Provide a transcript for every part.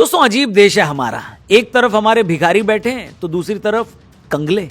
दोस्तों अजीब देश है हमारा। एक तरफ हमारे भिखारी बैठे हैं तो दूसरी तरफ कंगले।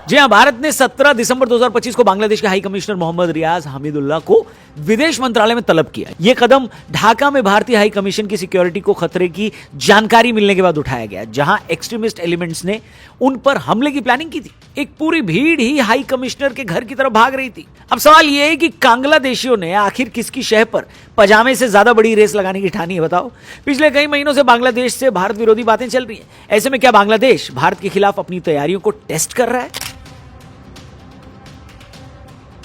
जी हां, भारत ने 17 दिसंबर 2025 को बांग्लादेश के हाई कमिश्नर मोहम्मद रियाज हमीदुल्लाह को विदेश मंत्रालय में तलब किया। यह कदम ढाका में भारतीय हाई कमीशन की सिक्योरिटी को खतरे की जानकारी मिलने के बाद उठाया गया, जहां एक्सट्रीमिस्ट एलिमेंट्स ने उन पर हमले की प्लानिंग की थी। एक पूरी भीड़ ही हाई कमिश्नर के घर की तरफ भाग रही थी। अब सवाल यह है कि बांग्लादेशियों ने आखिर किसकी शह पर पजामे से ज्यादा बड़ी रेस लगाने की ठानी है, बताओ। पिछले कई महीनों से बांग्लादेश से भारत विरोधी बातें चल रही हैं। ऐसे में क्या बांग्लादेश भारत के खिलाफ अपनी तैयारियों को टेस्ट कर रहा है?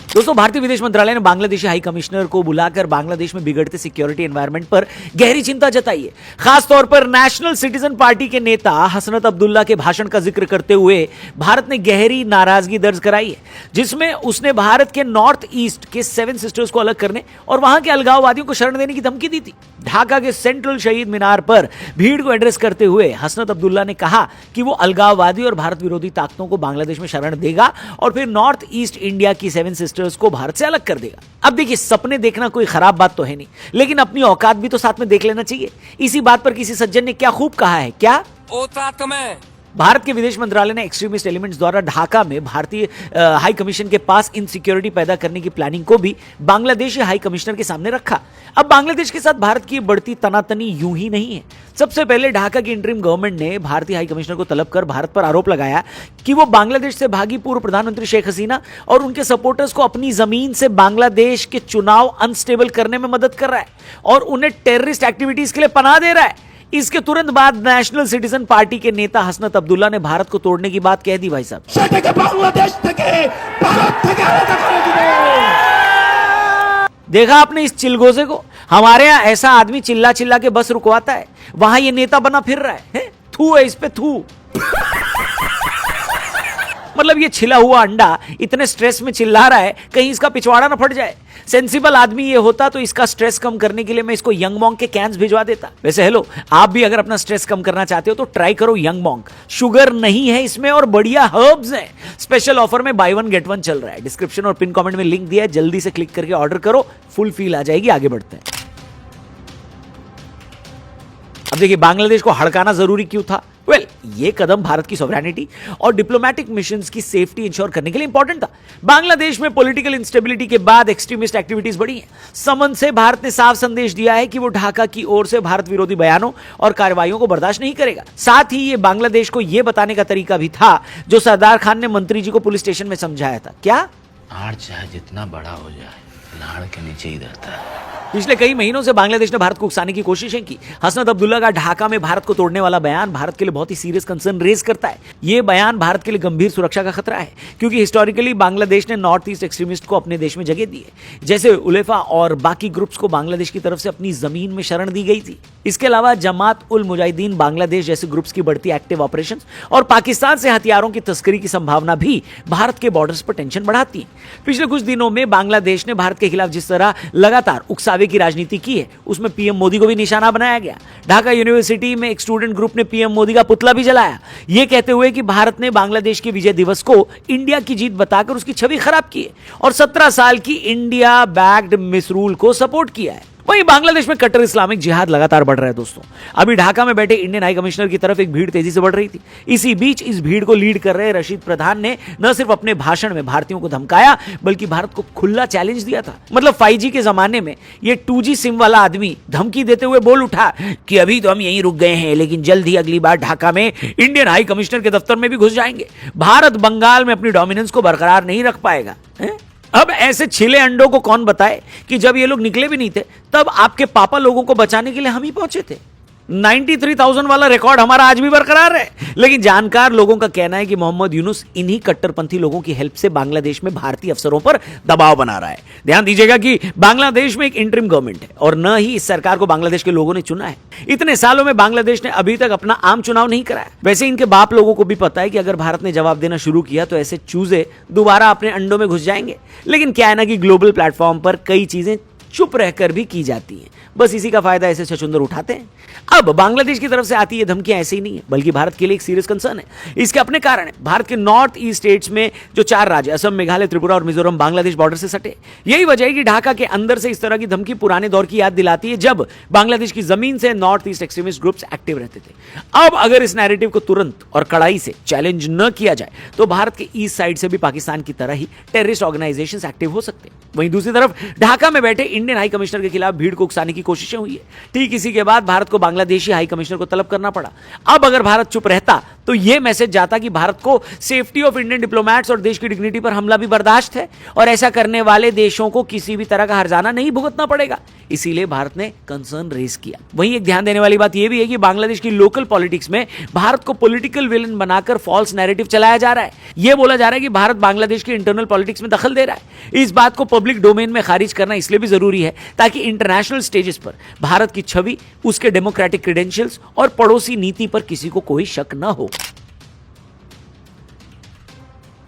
दोस्तों, भारतीय विदेश मंत्रालय ने बांग्लादेशी हाई कमिश्नर को बुलाकर बांग्लादेश में बिगड़ते सिक्योरिटी एनवायरनमेंट पर गहरी चिंता जताई है। खासतौर पर नेशनल सिटीजन पार्टी के नेता हसनत अब्दुल्ला के भाषण का जिक्र करते हुए भारत ने गहरी नाराजगी दर्ज कराई है, जिसमें उसने भारत के नॉर्थ ईस्ट के 7 सिस्टर्स को अलग करने और वहां के अलगाववादियों को शरण देने की धमकी दी थी। ढाका के सेंट्रल शहीद मीनार पर भीड़ को एड्रेस करते हुए हसनत अब्दुल्ला ने कहा कि वो अलगाववादी और भारत विरोधी ताकतों को बांग्लादेश में शरण देगा और फिर नॉर्थ ईस्ट इंडिया की 7 सिस्टर्स को भारत से अलग कर देगा। अब देखिए, सपने देखना कोई खराब बात तो है नहीं, लेकिन अपनी औकात भी तो साथ में देख लेना चाहिए। इसी बात पर किसी सज्जन ने क्या खूब कहा है, क्या औकात में भारत के विदेश मंत्रालय ने एक्सट्रीमिस्ट एलिमेंट्स द्वारा ढाका में भारतीय हाई कमीशन के पास इनसिक्योरिटी पैदा करने की प्लानिंग को भी बांग्लादेशी हाई कमिश्नर के सामने रखा। अब बांग्लादेश के साथ भारत की बढ़ती तनातनी यूं ही नहीं है। सबसे पहले ढाका की इंटरिम गवर्नमेंट ने भारतीय हाई कमिश्नर को तलब कर भारत पर आरोप लगाया कि वो बांग्लादेश से भागी पूर्व प्रधानमंत्री शेख हसीना और उनके सपोर्टर्स को अपनी जमीन से बांग्लादेश के चुनाव अनस्टेबल करने में मदद कर रहा है और उन्हें टेररिस्ट एक्टिविटीज के लिए पनाह दे रहा है। इसके तुरंत बाद नेशनल सिटीजन पार्टी के नेता हसनत अब्दुल्ला ने भारत को तोड़ने की बात कह दी। भाई साहब, देखा आपने इस चिलगोजे को? हमारे यहां ऐसा आदमी चिल्ला चिल्ला के बस रुकवाता है, वहां ये नेता बना फिर रहा है। थू है इस पे, थू। मतलब ये छिला हुआ अंडा इतने स्ट्रेस में चिल्ला रहा है कहीं इसका पिछवाड़ा ना फट जाए। सेंसिबल आदमी ये होता तो इसका स्ट्रेस कम करने के लिए मैं इसको यंग मॉन्क के कैंस भिजवा देता। वैसे हेलो, आप भी अगर अपना स्ट्रेस कम करना चाहते हो तो ट्राई करो यंग मॉन्क। शुगर नहीं है इसमें और बढ़िया हर्ब्स हैं। स्पेशल ऑफर में बाय 1 गेट 1 चल रहा है। डिस्क्रिप्शन और पिन कमेंट में लिंक दिया है, जल्दी से क्लिक करके ऑर्डर करो, फुल फील आ जाएगी। आगे बढ़ते हैं। अब देखिए, बांग्लादेश को हड़काना जरूरी क्यों था? ये कदम भारत की सॉवरेनिटी और डिप्लोमेटिक मिशंस की सेफ्टी इंश्योर करने के लिए इंपॉर्टेंट था। बांग्लादेश में पॉलिटिकल इंस्टेबिलिटी के बाद एक्सट्रीमिस्ट एक्टिविटीज बढ़ी हैं। समन से भारत ने साफ संदेश दिया है कि वो ढाका की ओर से भारत विरोधी बयानों और कार्रवाइयों को बर्दाश्त नहीं करेगा। साथ ही ये बांग्लादेश को यह बताने का तरीका भी था जो सरदार खान ने मंत्री जी को पुलिस स्टेशन में समझाया था। क्या? आड़ चाहे जितना बड़ा हो जाए, लाड़ के नीचे ही रहता है। पिछले कई महीनों से बांग्लादेश ने भारत को उकसाने की कोशिशें की। हसनत अब्दुल्ला का ढाका में भारत को तोड़ने वाला बयान भारत के लिए बहुत ही सीरियस कंसर्न रेज करता है। यह बयान भारत के लिए गंभीर सुरक्षा का खतरा है, क्योंकि हिस्टोरिकली बांग्लादेश ने नॉर्थ ईस्ट एक्सट्रीमिस्ट को अपने देश में जगह दी है। जैसे उलेफा और बाकी ग्रुप्स को बांग्लादेश की तरफ से अपनी जमीन में शरण दी गई थी। इसके अलावा जमात उल मुजाहिदीन बांग्लादेश जैसे ग्रुप्स की बढ़ती एक्टिव ऑपरेशन और पाकिस्तान से हथियारों की तस्करी की संभावना भी भारत के बॉर्डर्स पर टेंशन बढ़ाती है। पिछले कुछ दिनों में बांग्लादेश ने भारत के खिलाफ जिस तरह लगातार उकसावे की राजनीति की है, उसमें पीएम मोदी को भी निशाना बनाया गया। ढाका यूनिवर्सिटी में एक स्टूडेंट ग्रुप ने पीएम मोदी का पुतला भी जलाया, यह कहते हुए कि भारत ने बांग्लादेश के विजय दिवस को इंडिया की जीत बताकर उसकी छवि खराब की है और 17 साल की इंडिया बैक्ड मिसरूल को सपोर्ट किया है। वहीं बांग्लादेश में कट्टर इस्लामिक जिहाद लगातार बढ़ रहा है। दोस्तों, अभी ढाका में बैठे इंडियन हाई कमिश्नर की तरफ एक भीड़ तेजी से बढ़ रही थी। इसी बीच इस भीड़ को लीड कर रहे रशीद प्रधान ने न सिर्फ अपने भाषण में भारतीयों को धमकाया, बल्कि भारत को खुला चैलेंज दिया था। मतलब 5G के जमाने में ये 2G सिम वाला आदमी धमकी देते हुए बोल उठा कि अभी तो हम यहीं रुक गए हैं, लेकिन जल्द ही अगली बार ढाका में इंडियन हाई कमिश्नर के दफ्तर में भी घुस जाएंगे। भारत बंगाल में अपनी डोमिनेंस को बरकरार नहीं रख पाएगा। अब ऐसे छिले अंडों को कौन बताए कि जब ये लोग निकले भी नहीं थे, तब आपके पापा लोगों को बचाने के लिए हम ही पहुंचे थे। 93,000 वाला रिकॉर्ड हमारा आज भी बरकरार है। लेकिन जानकार लोगों का कहना है कि मोहम्मद यूनुस इन्हीं कट्टरपंथी लोगों की हेल्प से बांग्लादेश में भारतीय अफसरों पर दबाव बना रहा है। ध्यान दीजिएगा कि बांग्लादेश में एक इंटरिम गवर्नमेंट है और न ही इस सरकार को बांग्लादेश के लोगों ने चुना है। इतने सालों में बांग्लादेश ने अभी तक अपना आम चुनाव नहीं कराया। वैसे इनके बाप लोगों को भी पता है कि अगर भारत ने जवाब देना शुरू किया तो ऐसे चूजे दोबारा अपने अंडों में घुस जाएंगे। लेकिन क्या है ना कि ग्लोबल प्लेटफॉर्म पर कई चीजें चुप रहकर भी की जाती हैं। बस इसी का फायदा ऐसे छछूंदर उठाते हैं। अब बांग्लादेश की तरफ से आती ये धमकियां ऐसे ही नहीं है, बल्कि भारत के लिए एक सीरियस कंसर्न है। इसके अपने कारण है। भारत के नॉर्थ ईस्ट स्टेट्स में जो 4 राज्य असम, मेघालय, त्रिपुरा और मिजोरम बांग्लादेश बॉर्डर से सटे, यही वजह है कि ढाका के अंदर से इस तरह की धमकी पुराने दौर की याद दिलाती है, जब बांग्लादेश की जमीन से north east extremist groups active रहते थे। अब अगर इस नैरेटिव को तुरंत और कड़ाई से चैलेंज न किया जाए तो भारत के ईस्ट साइड से भी पाकिस्तान की तरह ही टेररिस्ट ऑर्गेनाइजेशंस एक्टिव हो सकते हैं। वहीं दूसरी तरफ ढाका में बैठे इंडियन हाई कमिश्नर के खिलाफ भीड़ को उकसाने की कोशिशें हुई है। ठीक इसी के बाद भारत को बांग्लादेशी हाई कमिश्नर को तलब करना पड़ा। अब अगर भारत चुप रहता तो यह मैसेज जाता कि भारत को सेफ्टी ऑफ इंडियन डिप्लोमैट्स और देश की डिग्निटी पर हमला भी बर्दाश्त है, और ऐसा करने वाले देशों को किसी भी तरह का हर्जाना नहीं भुगतना पड़ेगा। इसीलिए भारत ने कंसर्न रेज किया। वहीं एक ध्यान देने वाली बात यह भी है कि बांग्लादेश की लोकल पॉलिटिक्स में भारत को पॉलिटिकल विलन बनाकर फॉल्स नैरेटिव चलाया जा रहा है। यह बोला जा रहा है कि भारत बांग्लादेश की इंटरनल पॉलिटिक्स में दखल दे रहा है। इस बात को पब्लिक डोमेन में खारिज करना इसलिए भी जरूरी है ताकि इंटरनेशनल स्टेजेस पर भारत की छवि, उसके डेमोक्रेटिक क्रेडेंशियल्स और पड़ोसी नीति पर किसी को कोई शक न हो।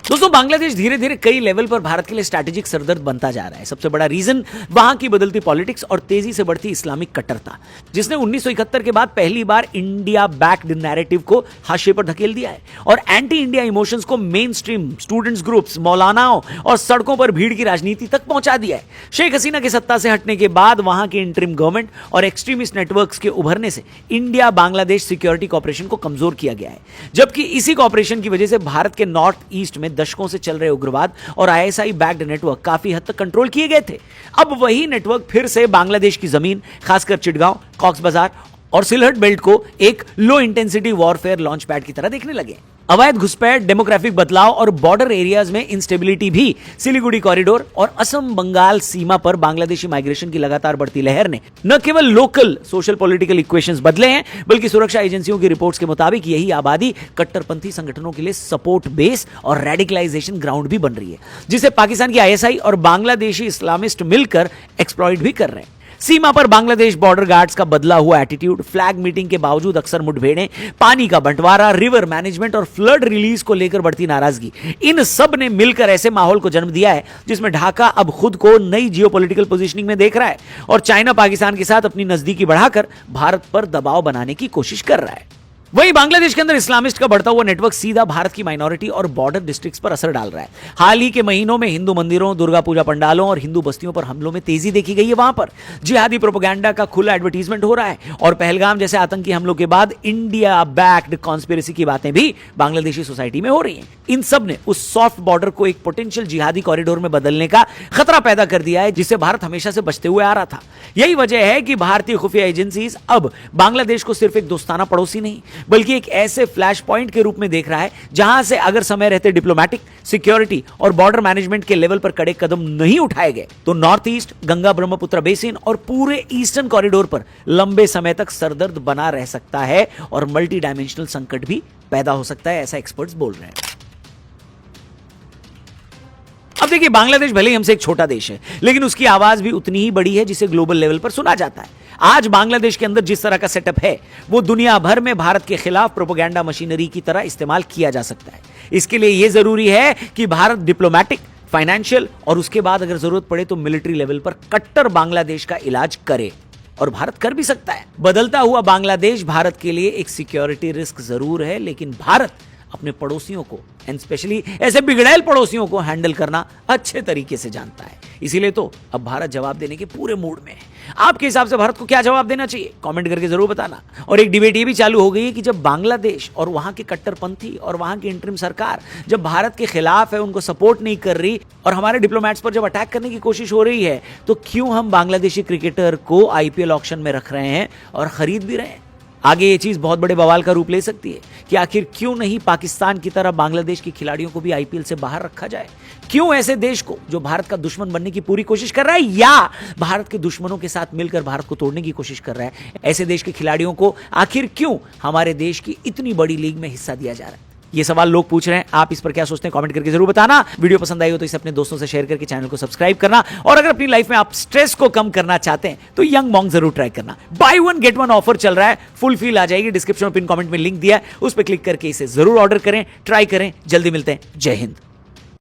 दोस्तों, बांग्लादेश धीरे धीरे कई लेवल पर भारत के लिए स्ट्रैटेजिक सरदर्द बनता जा रहा है। सबसे बड़ा रीजन वहां की बदलती पॉलिटिक्स और तेजी से बढ़ती इस्लामिक कट्टरता, जिसने 1971 के बाद पहली बार इंडिया बैक्ड नैरेटिव को हाशिए पर धकेल दिया है और एंटी इंडिया इमोशंस को मेन स्ट्रीम स्टूडेंट्स ग्रुप्स, मौलानाओं और सड़कों पर भीड़ की राजनीति तक पहुंचा दिया है। शेख हसीना की सत्ता से हटने के बाद वहां के इंटरिम गवर्नमेंट और एक्सट्रीमिस्ट नेटवर्क्स के उभरने से इंडिया बांग्लादेश सिक्योरिटी कॉपरेशन को कमजोर किया गया है, जबकि इसी कॉपरेशन की वजह से भारत के नॉर्थ ईस्ट में दशकों से चल रहे उग्रवाद और आईएसआई बैक्ड नेटवर्क काफी हद तक कंट्रोल किए गए थे। अब वही नेटवर्क फिर से बांग्लादेश की जमीन, खासकर चिटगांव, कॉक्स बाजार और सिलहट बेल्ट को एक low intensity warfare launch pad की तरह देखने लगे। अवैध घुसपैठ, डेमोग्राफिक बदलाव और बॉर्डर एरियाज में इंस्टेबिलिटी भी सिलीगुड़ी कॉरिडोर और असम बंगाल सीमा पर बांग्लादेशी माइग्रेशन की लगातार बढ़ती लहर ने न केवल लोकल सोशल पॉलिटिकल इक्वेशंस बदले हैं, बल्कि सुरक्षा एजेंसियों की रिपोर्ट्स के मुताबिक यही आबादी कट्टरपंथी संगठनों के लिए सपोर्ट बेस और रेडिकलाइजेशन ग्राउंड भी बन रही है, जिसे पाकिस्तान की आईएसआई और बांग्लादेशी इस्लामिस्ट मिलकर एक्सप्लॉइट भी कर रहे हैं। सीमा पर बांग्लादेश बॉर्डर गार्ड्स का बदला हुआ एटीट्यूड, फ्लैग मीटिंग के बावजूद अक्सर मुठभेड़ें, पानी का बंटवारा, रिवर मैनेजमेंट और फ्लड रिलीज को लेकर बढ़ती नाराजगी, इन सब ने मिलकर ऐसे माहौल को जन्म दिया है जिसमें ढाका अब खुद को नई जियोपॉलिटिकल पोजीशनिंग में देख रहा है और चाइना पाकिस्तान के साथ अपनी नजदीकी बढ़ाकर भारत पर दबाव बनाने की कोशिश कर रहा है। वहीं बांग्लादेश के अंदर इस्लामिस्ट का बढ़ता हुआ नेटवर्क सीधा भारत की माइनॉरिटी और बॉर्डर डिस्ट्रिक्ट्स पर असर डाल रहा है। हाल ही के महीनों में हिंदू मंदिरों, दुर्गा पूजा पंडालों और हिंदू बस्तियों पर हमलों में तेजी देखी गई है। वहां पर जिहादी प्रोपेगेंडा का खुला एडवर्टीजमेंट हो रहा है और पहलगाम जैसे आतंकी हमलों के बाद इंडिया बैक्ड कॉन्स्पिरेसी की बातें भी बांग्लादेशी सोसाइटी में हो रही हैं। इन सब ने उस सॉफ्ट बॉर्डर को एक पोटेंशियल जिहादी कॉरिडोर में बदलने का खतरा पैदा कर दिया है, जिससे भारत हमेशा से बचते हुए आ रहा था। यही वजह है कि भारतीय खुफिया एजेंसीज अब बांग्लादेश को सिर्फ एक दोस्ताना पड़ोसी नहीं, बल्कि एक ऐसे फ्लैश पॉइंट के रूप में देख रहा है जहां से अगर समय रहते डिप्लोमैटिक, सिक्योरिटी और बॉर्डर मैनेजमेंट के लेवल पर कड़े कदम नहीं उठाए गए तो north east, Ganga Brahmaputra basin और पूरे ईस्टर्न कॉरिडोर पर लंबे समय तक सरदर्द बना रह सकता है और मल्टी डायमेंशनल संकट भी पैदा हो सकता है, ऐसा एक्सपर्ट्स बोल रहे हैं। अब देखिए, बांग्लादेश भले ही हमसे एक छोटा देश है, लेकिन उसकी आवाज भी उतनी ही बड़ी है जिसे ग्लोबल लेवल पर सुना जाता है। आज बांग्लादेश के अंदर जिस तरह का सेटअप है वो दुनिया भर में भारत के खिलाफ प्रोपेगेंडा मशीनरी की तरह इस्तेमाल किया जा सकता है। इसके लिए यह जरूरी है कि भारत डिप्लोमैटिक, फाइनेंशियल और उसके बाद अगर जरूरत पड़े तो मिलिट्री लेवल पर कट्टर बांग्लादेश का इलाज करे, और भारत कर भी सकता है। बदलता हुआ बांग्लादेश भारत के लिए एक सिक्योरिटी रिस्क जरूर है, लेकिन भारत अपने पड़ोसियों को एंड स्पेशली ऐसे बिगड़ैल पड़ोसियों को हैंडल करना अच्छे तरीके से जानता है। इसीलिए तो अब भारत जवाब देने के पूरे मूड में है। आपके हिसाब से भारत को क्या जवाब देना चाहिए, कमेंट करके जरूर बताना। और एक डिबेट ये भी चालू हो गई है कि जब बांग्लादेश और वहां के कट्टरपंथी और वहां की इंटरिम सरकार जब भारत के खिलाफ है, उनको सपोर्ट नहीं कर रही और हमारे डिप्लोमैट्स पर जब अटैक करने की कोशिश हो रही है, तो क्यों हम बांग्लादेशी क्रिकेटर को आईपीएल ऑक्शन में रख रहे हैं और खरीद भी रहे हैं। आगे ये चीज बहुत बड़े बवाल का रूप ले सकती है कि आखिर क्यों नहीं पाकिस्तान की तरह बांग्लादेश के खिलाड़ियों को भी आईपीएल से बाहर रखा जाए। क्यों ऐसे देश को जो भारत का दुश्मन बनने की पूरी कोशिश कर रहा है या भारत के दुश्मनों के साथ मिलकर भारत को तोड़ने की कोशिश कर रहा है, ऐसे देश के खिलाड़ियों को आखिर क्यों हमारे देश की इतनी बड़ी लीग में हिस्सा दिया जा रहा है। ये सवाल लोग पूछ रहे हैं, आप इस पर क्या सोचते हैं कमेंट करके जरूर बताना। वीडियो पसंद आई हो तो इसे अपने दोस्तों से शेयर करके चैनल को सब्सक्राइब करना, और अगर अपनी लाइफ में आप स्ट्रेस को कम करना चाहते हैं तो यंग मॉन्क जरूर ट्राई करना। By one get one offer चल रहा है, फुल फील आ जाएगी, डिस्क्रिप्शन में पिन कमेंट में लिंक दिया है, उस पर क्लिक करके इसे जरूर ऑर्डर करें, ट्राई करें। जल्दी मिलते हैं, जय हिंद।